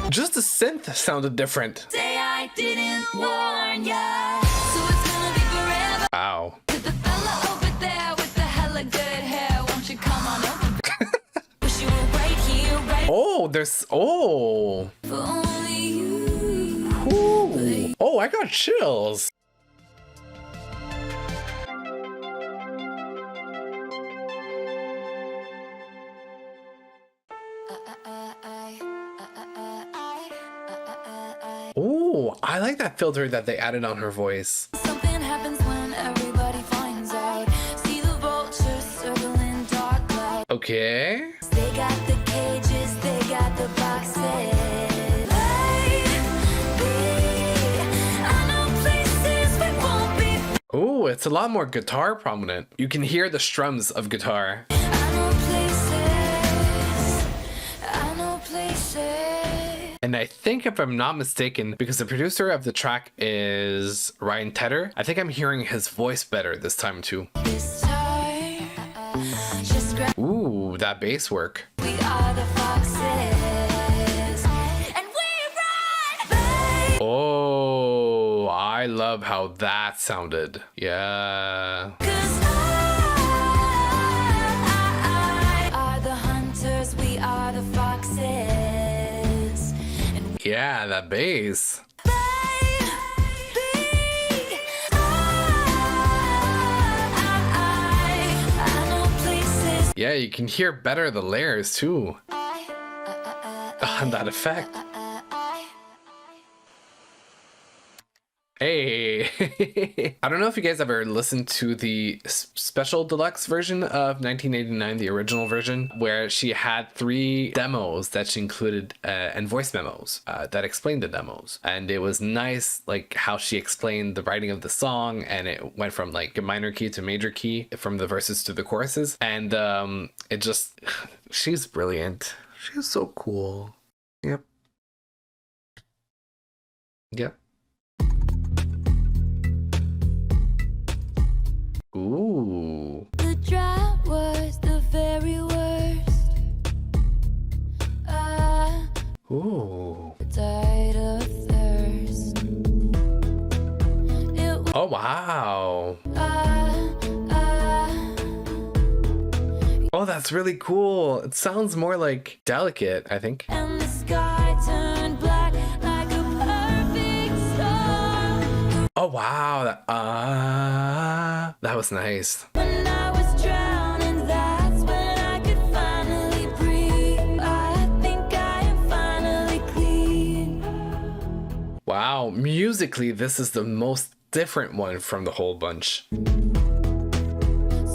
Just the synth sounded different. Say I didn't warn ya, so it's gonna be forever. Wow. To the fella over there with the hella good hair, won't you come on over? Wish you were right here, right Oh, there's oh. for only you. Ooh. Oh, I got chills. Oh, I like that filter that they added on her voice. Something happens when everybody finds out. See the vultures circling dark clouds. Okay. They got the cages, they got the boxes. I know places we won't be. Oh, it's a lot more guitar prominent. You can hear the strums of guitar. I know places. I know places. And I think if I'm not mistaken, because the producer of the track is Ryan Tedder, I think I'm hearing his voice better this time too. This time, just grab. Ooh, that bass work. We are the foxes, and we run, babe. Oh, I love how that sounded. Yeah. 'Cause I are the hunters, we are the foxes, and Yeah, that bass. I know places. Yeah, you can hear better the layers too. On that effect. Hey, I don't know if you guys ever listened to the special deluxe version of 1989, the original version, where she had 3 demos that she included and voice memos that explained the demos. And it was nice, like how she explained the writing of the song, and it went from like a minor key to major key, from the verses to the choruses. And it just, she's brilliant. She's so cool. Yep. Yep. Ooh. The drought was the very worst. Ooh. Died of thirst. It Oh, wow. Oh, that's really cool. It sounds more like Delicate, I think. and the sky turned black like a perfect storm. Oh, wow. That was nice. When I was drowning, that's when I could finally breathe. I think I am finally clean. Wow. Musically, this is the most different one from the whole bunch.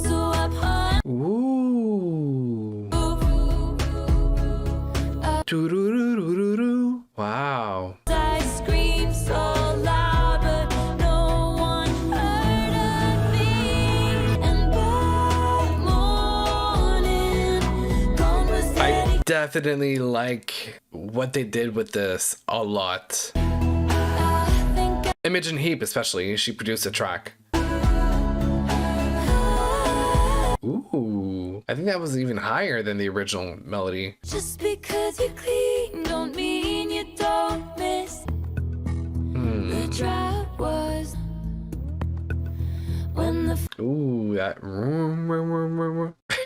So upon Ooh. Doo-doo-doo-doo-doo-doo. Wow. I screamed so loud, but no one heard of me. And by morning, gone was I steady. definitely like what they did with this a lot. I think Imogen Heap, especially, she produced a track. Ooh, I think that was even higher than the original melody. just because you're clean don't mean you don't miss. The drought was when the Ooh, that.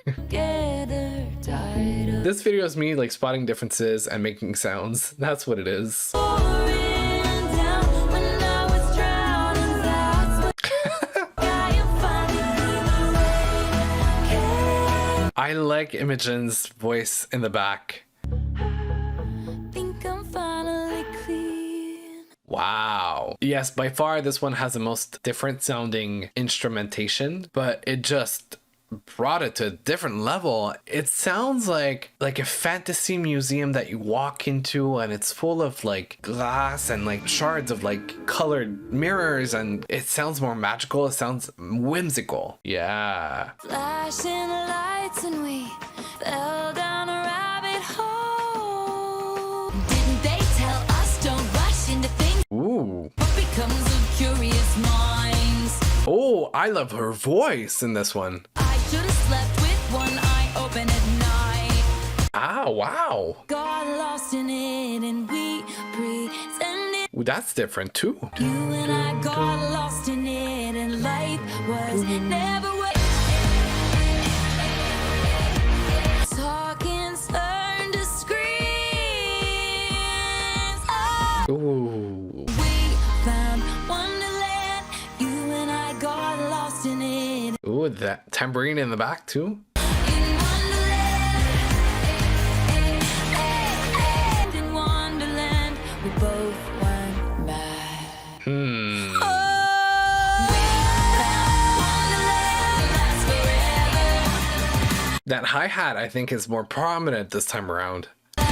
together died of This video is me like spotting differences and making sounds. That's what it is. pouring down when I was drowning. That's when I am finally clean. I like Imogen's voice in the back. Think I'm finally clean. Wow. Yes, by far this one has the most different sounding instrumentation, but it just brought it to a different level. It sounds like a fantasy museum that you walk into, and it's full of like glass and like shards of like colored mirrors, and it sounds more magical. It sounds whimsical. Yeah. Flashing lights and we fell down a rabbit hole. Didn't they tell us don't rush into things? Ooh. What becomes of curious minds? Oh, I love her voice in this one. I should have slept with one eye open at night. Ah, wow. Got lost in it and we that's different too. You and I got lost in it, and life was never what talking's turned to screams. Oh, Ooh. we found Wonderland. You and I got lost in it. Ooh, that tambourine in the back too. In Wonderland. In Wonderland, we both went mad. Hmm. Oh, we found Wonderland, lasts forever. That hi-hat I think is more prominent this time around. And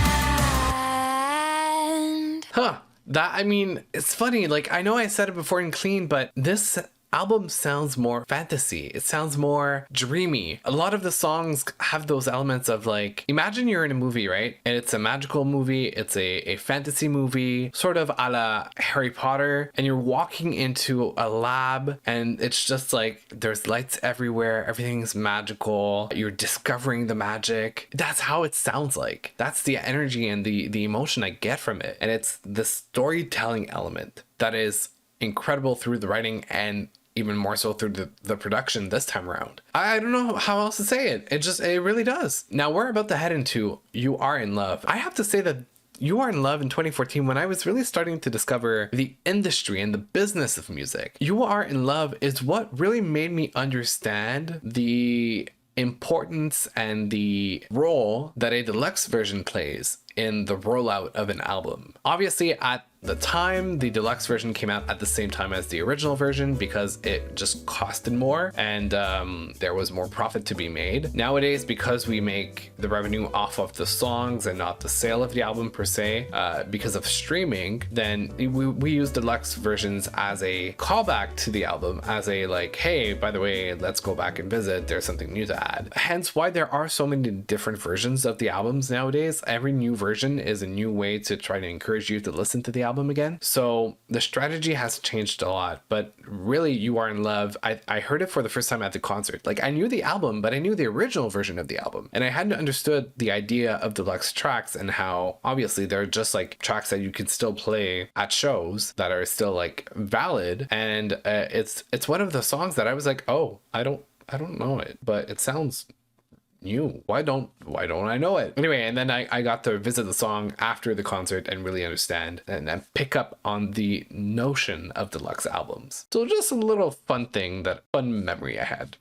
Huh. That, I mean, it's funny. Like, I know I said it before in Clean, but this album sounds more fantasy. It sounds more dreamy. A lot of the songs have those elements of like, imagine you're in a movie, right? And it's a magical movie. It's a fantasy movie, sort of a la Harry Potter. And you're walking into a lab and it's just like, there's lights everywhere. Everything's magical. You're discovering the magic. That's how it sounds like. That's the energy and the emotion I get from it. And it's the storytelling element that is incredible through the writing and even more so through the production this time around. I don't know how else to say it. It really does. Now we're about to head into You Are in Love. I have to say that You Are in Love in 2014, when I was really starting to discover the industry and the business of music, You Are in Love is what really made me understand the importance and the role that a deluxe version plays in the rollout of an album. Obviously, at the time, the deluxe version came out at the same time as the original version because it just costed more and there was more profit to be made. Nowadays, because we make the revenue off of the songs and not the sale of the album per se, because of streaming, then we use deluxe versions as a callback to the album, as a like, hey, by the way, let's go back and visit, there's something new to add. Hence why there are so many different versions of the albums nowadays. Every new version is a new way to try to encourage you to listen to the album again. So the strategy has changed a lot, but really You Are in Love, I heard it for the first time at the concert. Like, I knew the album, but I knew the original version of the album. And I hadn't understood the idea of deluxe tracks and how obviously they're just like tracks that you can still play at shows that are still like valid. And it's one of the songs that I was like, oh, I don't know it, but it sounds new. Why don't I know it? Anyway, and then I got to visit the song after the concert and really understand and pick up on the notion of deluxe albums. So just a little fun memory I had.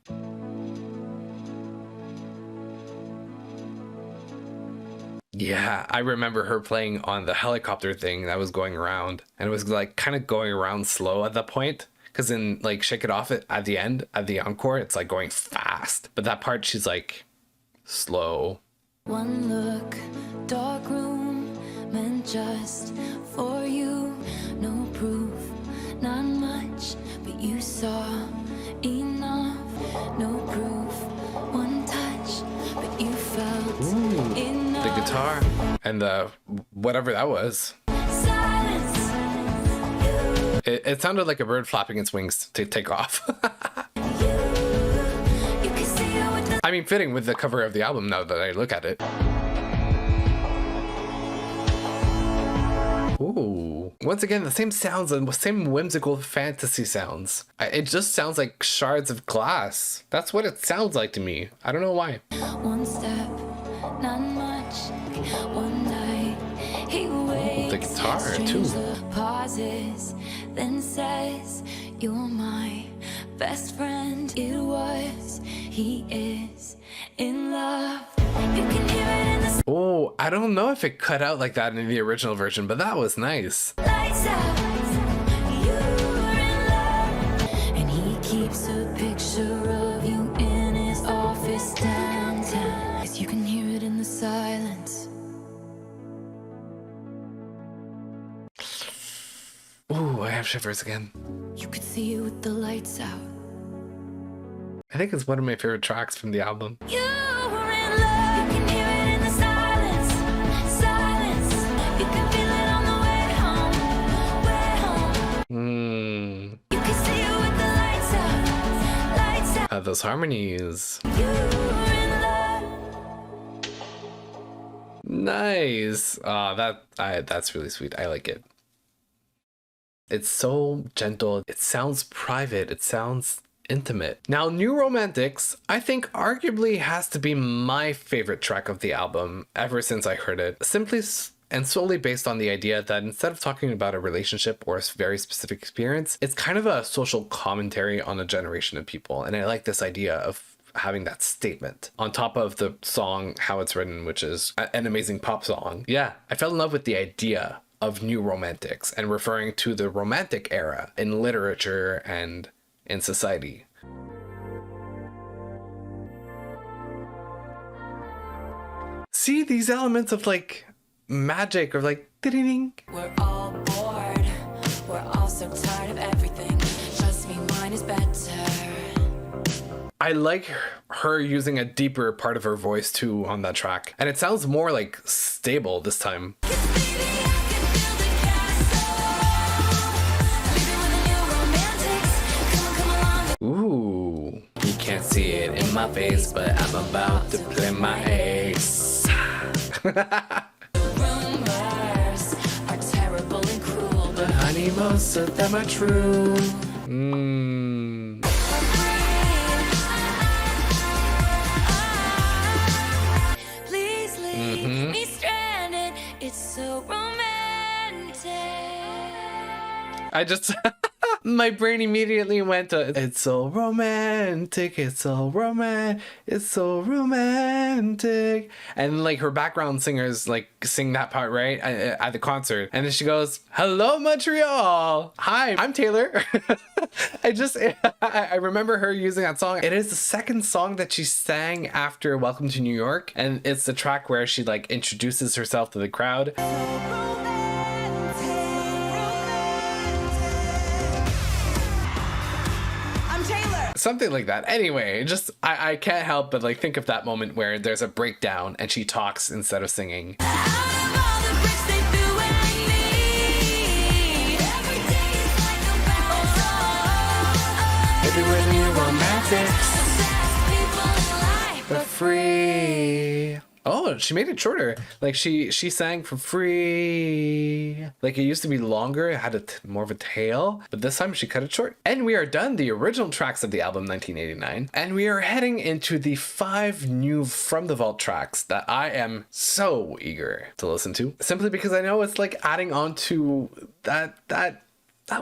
Yeah, I remember her playing on the helicopter thing that was going around, and it was like kind of going around slow at that point. Because in like Shake It Off at the end, at the encore, it's like going fast. But that part, she's like slow. one look, dark room, meant just for you. No proof, not much, but you saw enough. No proof, one touch, but you felt enough. The guitar and the whatever that was. Silence. It sounded like a bird flapping its wings to take off. You can see it with the I mean, fitting with the cover of the album now that I look at it. Ooh. Once again, the same sounds and the same whimsical fantasy sounds. It just sounds like shards of glass. That's what it sounds like to me. I don't know why. one step, not much. One night, he waits. The guitar, too. Pauses, then says, "You're my best friend." It was, he is in love. You can hear it in the Oh, I don't know if it cut out like that in the original version, but that was nice. lights out. You're in love, and he keeps a picture of you in his office downtown. 'Cause you can hear it in the silence. Ooh, I have shivers again. You could see it with the lights out. I think it's one of my favorite tracks from the album. You were in love. You can hear it in the silence. Silence. You can feel it on the way home. Way home. You can see it with the lights out. Lights out. Those harmonies. You were in love. Nice. That's really sweet. I like it. It's so gentle. It sounds private. It sounds intimate. Now, New Romantics, I think arguably has to be my favorite track of the album ever since I heard it. Simply and solely based on the idea that instead of talking about a relationship or a very specific experience, it's kind of a social commentary on a generation of people. And I like this idea of having that statement on top of the song, how it's written, which is an amazing pop song. Yeah, I fell in love with the idea of New Romantics and referring to the romantic era in literature and in society. See these elements of like magic or like ding. We're all bored. We're all so tired of everything. Trust me, mine is better. I like her using a deeper part of her voice too on that track. And it sounds more like stable this time. Ooh, you can't see it in my face, but I'm about to play my ace. Rumors are terrible and cruel, But honey, most of them are true. please leave me stranded. It's so romantic. I just my brain immediately went to it's so romantic, it's so it's so romantic, and like her background singers like sing that part right at the concert, and then she goes, "Hello Montreal, hi, I'm Taylor." I remember her using that song. It is the second song that she sang after Welcome to New York, and it's the track where she like introduces herself to the crowd. Something like that. Anyway, just I can't help but like think of that moment where there's a breakdown and she talks instead of singing. Everywhere New Romantics for free. Oh, she made it shorter. Like she sang for free. Like it used to be longer. It had more of a tail, but this time she cut it short. And we are done the original tracks of the album 1989. And we are heading into the 5 new From the Vault tracks that I am so eager to listen to. Simply because I know it's like adding on to that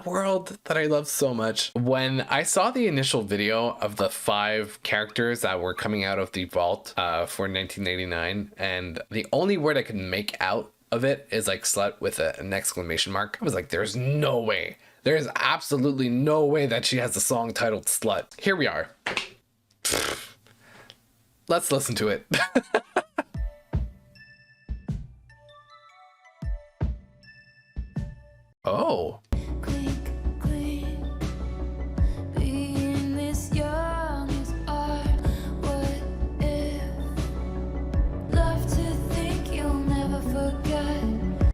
world that I love so much. When I saw the initial video of the 5 characters that were coming out of the vault for 1989, and the only word I could make out of it is like slut with an exclamation mark, I was like, there's no way. There's absolutely no way that she has a song titled Slut. Here we are. Let's listen to it. Oh.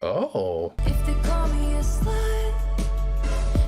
Oh. If they call me a slut,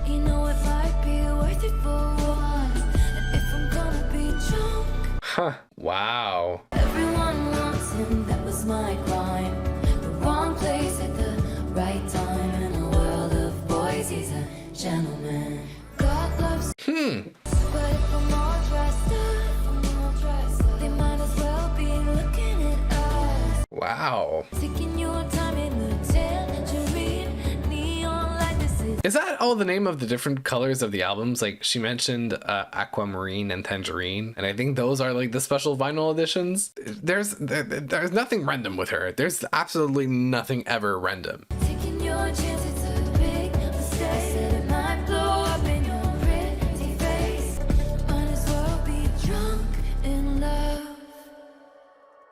you know it might be worth it for once. And if I'm gonna be drunk, Huh. Wow. everyone wants him, that was my crime. The wrong place at the right time. In a world of boys, he's a gentleman. God loves but if I'm all dressed up, they might as well be looking at us. Wow. Taking your time in the tangerine, neon light, this is Is that all the name of the different colors of the albums? Like she mentioned aquamarine and tangerine, and I think those are like the special vinyl editions. There's nothing random with her. There's absolutely nothing ever random. taking your chance, it's a big mistake. Said it might blow up in your pretty face. Might as well be drunk in love.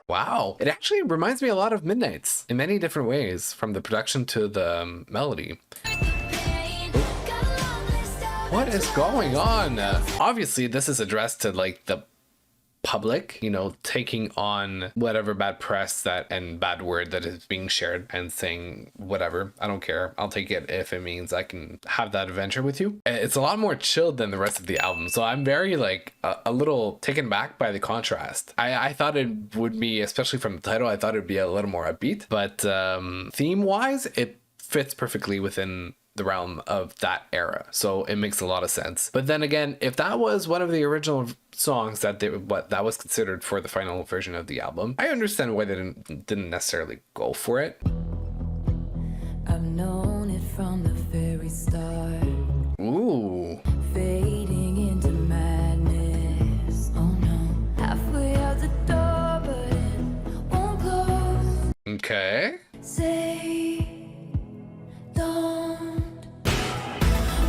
Wow. It actually reminds me a lot of Midnight's in many different ways, from the production to the melody. What is going on? Obviously, this is addressed to like the public, you know, taking on whatever bad press that and bad word that is being shared and saying whatever. I don't care. I'll take it if it means I can have that adventure with you. It's a lot more chilled than the rest of the album. So I'm very like a little taken back by the contrast. I thought it would be, especially from the title, I thought it'd be a little more upbeat, but theme wise, it fits perfectly within the realm of that era. So it makes a lot of sense. But then again, if that was one of the original songs that that was considered for the final version of the album, I understand why they didn't necessarily go for it. I've known it from the very start. Ooh. Fading into madness. Oh no. Halfway out the door, but it won't close. Okay. Say, don't.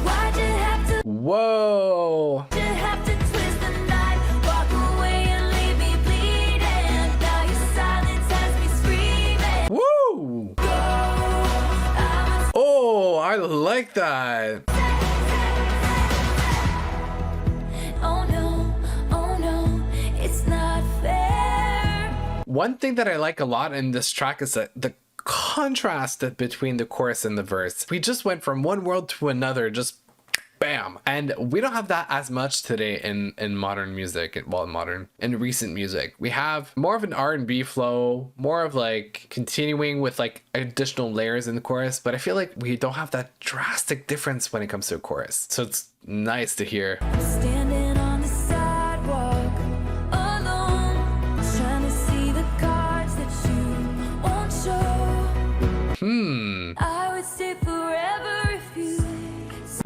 Why'd you have to? Whoa. You have to twist the knife, walk away and leave me bleeding. Now your silence has me screaming. Woo. Go, I'm Oh, I like that. oh no, it's not fair. One thing that I like a lot in this track is that the contrast between the chorus and the verse. We just went from one world to another, just bam. And we don't have that as much today in modern music. Well, in recent music, we have more of an R&B flow, more of like continuing with like additional layers in the chorus, but I feel like we don't have that drastic difference when it comes to a chorus. So it's nice to hear. Standing on the sidewalk, alone, trying to see the cards that you won't show. I would stay forever if you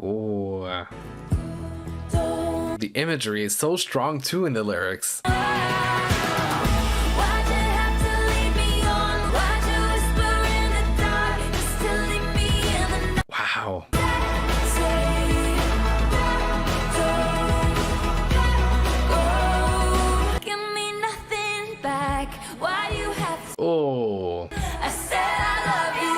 Oh, don't. the imagery is so strong too in the lyrics. Why'd you have to lead me on? Why'd you whisper in the dark just to leave me in the night? Wow. Say, don't go. Give me nothing back. Why do you have to? Oh. I said I love you.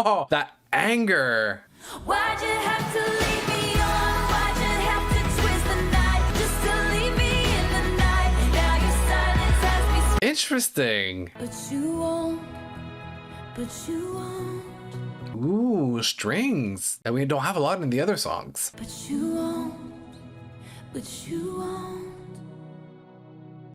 Oh, that anger. Why'd you have to leave me on? Why'd you have to twist the knife just to leave me in the night? Now your silence has me. Interesting. But you won't. But you won't. Ooh, strings that we don't have a lot in the other songs. But you won't. But you won't.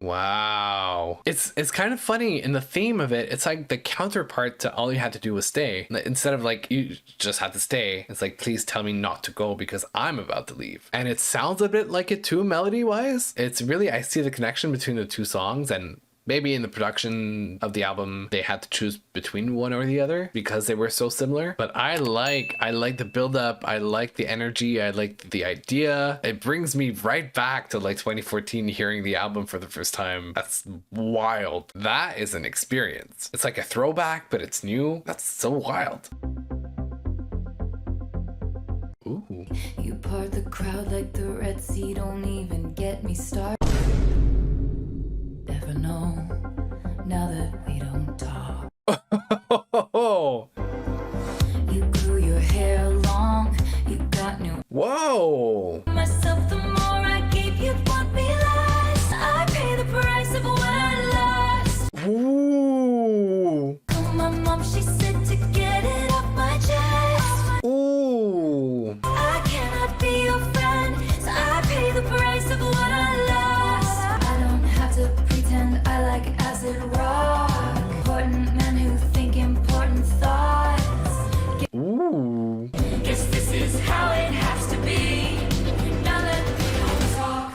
Wow. It's kind of funny in the theme of it. It's like the counterpart to All You Had to Do Was Stay. Instead of like, you just had to stay, it's like, please tell me not to go because I'm about to leave. And it sounds a bit like it too, melody wise. It's really, I see the connection between the two songs, and maybe in the production of the album, they had to choose between one or the other because they were so similar. But I like the build up. I like the energy. I like the idea. It brings me right back to like 2014, hearing the album for the first time. That's wild. That is an experience. It's like a throwback, but it's new. That's so wild. Ooh. You part the crowd like the Red Sea. Don't even get me started. Never know. Now that we don't talk. You grew your hair long. You got new. Whoa. Myself, the more I gave you, want me less. I pay the price of what I lost. Ooh. Call my mom, she said to get it off my chest. Ooh. I cannot be your friend, so I pay the price of what I lost. I don't have to pretend I like acid rock. Important men who think important thoughts. Ooh. Guess this is how it has to be. Now that we talk.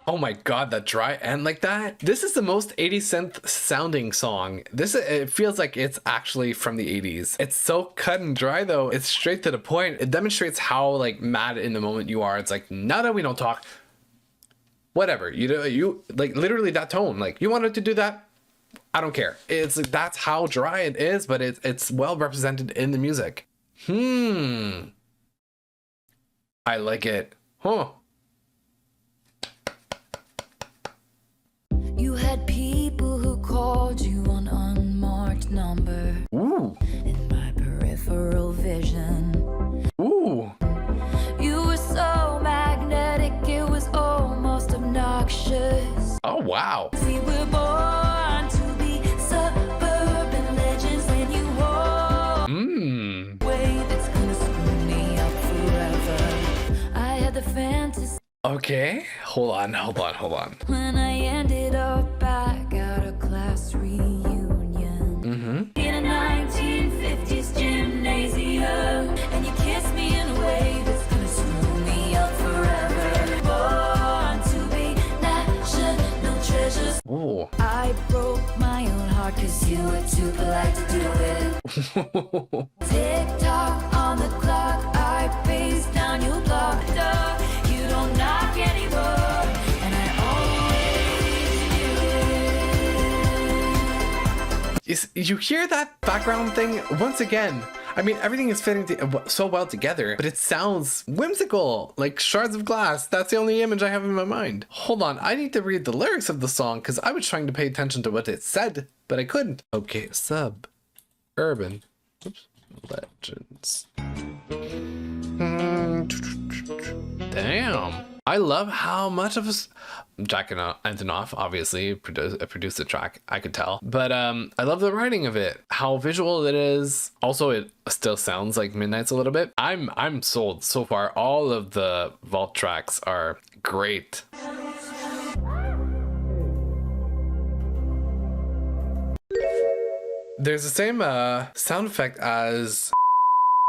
Oh my god, that dry end like that. This is the most 80s synth sounding song. It feels like it's actually from the 80s. It's so cut and dry though. It's straight to the point. It demonstrates how like mad in the moment you are. It's like, now that we don't talk, whatever. You like literally that tone. Like, you wanted to do that? I don't care. It's like, that's how dry it is, but it's well represented in the music. I like it. Huh. You had people who called you on unmarked number. Ooh. In my peripheral vision. Ooh. You were so magnetic, it was almost obnoxious. Oh, wow. We were born to be suburban legends when you walk. Way that's gonna screw me up forever. I had the fantasy Okay. Hold on. when I ended up back at a class reunion. In a 1950s gymnasium. And you 'cause you were too polite to do it. Tick tock on the clock, I pace down your block. Duh, you don't knock anymore, and I always knew it. You hear that background thing once again? I mean, everything is fitting so well together, but it sounds whimsical, like shards of glass. That's the only image I have in my mind. Hold on, I need to read the lyrics of the song because I was trying to pay attention to what it said, but I couldn't. Okay, urban, oops, legends. Damn. I love how much of us, Jack Antonoff obviously produced the track, I could tell, but I love the writing of it, how visual it is. Also, it still sounds like Midnight's a little bit. I'm sold so far. All of the vault tracks are great. There's the same sound effect as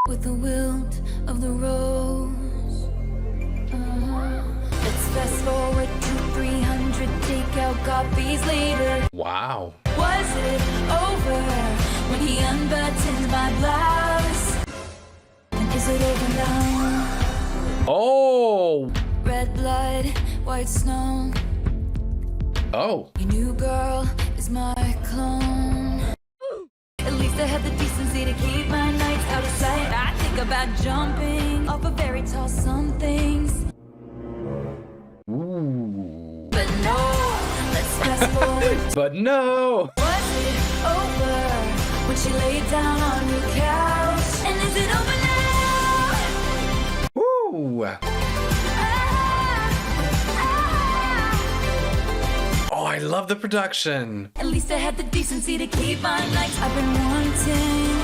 with the wilt of the rose. Let's fast forward to 300 takeout copies later. wow. Was it over when he unbuttoned my blouse? And is it over now? Oh. Red blood, white snow. Oh. Your new girl is my clone. At least I have the decency to keep my nights out of sight. I think about jumping off a very tall somethings. Ooh. But no, let's fast forward. But no. Was it over when she laid down on your couch? And is it over now? Ooh. Oh, I love the production. At least I had the decency to keep my nights I've been wanting.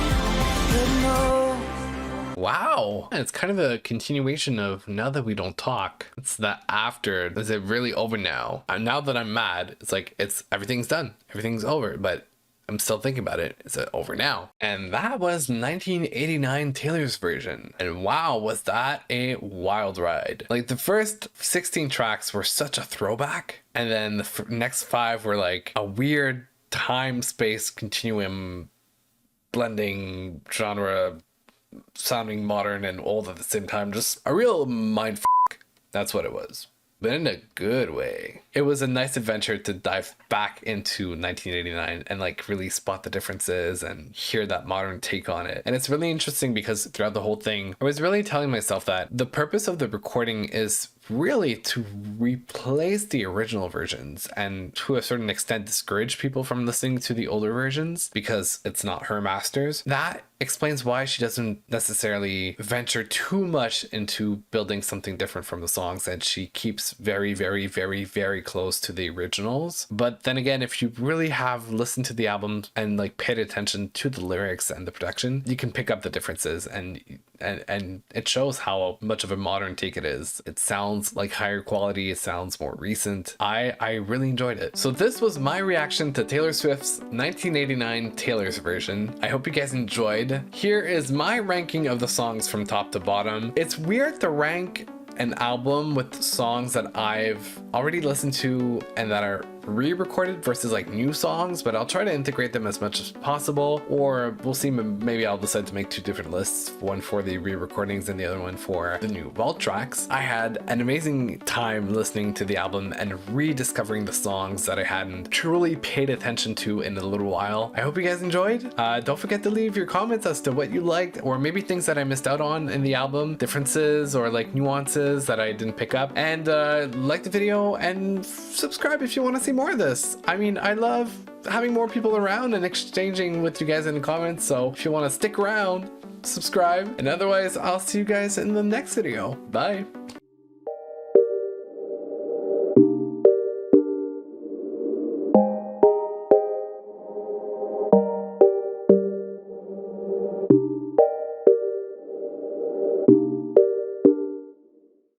But no. Wow. It's kind of a continuation of Now That We Don't Talk. It's that after. Is it really over now? And now that I'm mad, it's like everything's done. Everything's over. But I'm still thinking about it. Is it over now? And that was 1989 Taylor's version. And wow, was that a wild ride. Like the first 16 tracks were such a throwback. And then the next 5 were like a weird time-space continuum blending genre, sounding modern and old at the same time. Just a real mind f***. That's what it was. But in a good way. It was a nice adventure to dive back into 1989 and like really spot the differences and hear that modern take on it. And it's really interesting because throughout the whole thing, I was really telling myself that the purpose of the recording is really to replace the original versions and to a certain extent discourage people from listening to the older versions because it's not her masters. That explains why she doesn't necessarily venture too much into building something different from the songs, and she keeps very, very, very, very close to the originals. But then again, if you really have listened to the album and like paid attention to the lyrics and the production, you can pick up the differences, and it shows how much of a modern take it is. It sounds like higher quality, it sounds more recent. I really enjoyed it. So this was my reaction to Taylor Swift's 1989 Taylor's version. I hope you guys enjoyed. Here is my ranking of the songs from top to bottom. It's weird to rank an album with songs that I've already listened to and that are re-recorded versus like new songs, but I'll try to integrate them as much as possible, or we'll see. Maybe I'll decide to make 2 different lists, one for the re-recordings and the other one for the new vault tracks. I had an amazing time listening to the album and rediscovering the songs that I hadn't truly paid attention to in a little while. I hope you guys enjoyed. Don't forget to leave your comments as to what you liked, or maybe things that I missed out on in the album, differences or like nuances that I didn't pick up, and like the video and subscribe if you want to see more of this. I mean, I love having more people around and exchanging with you guys in the comments, so if you want to stick around, subscribe, and otherwise I'll see you guys in the next video. Bye.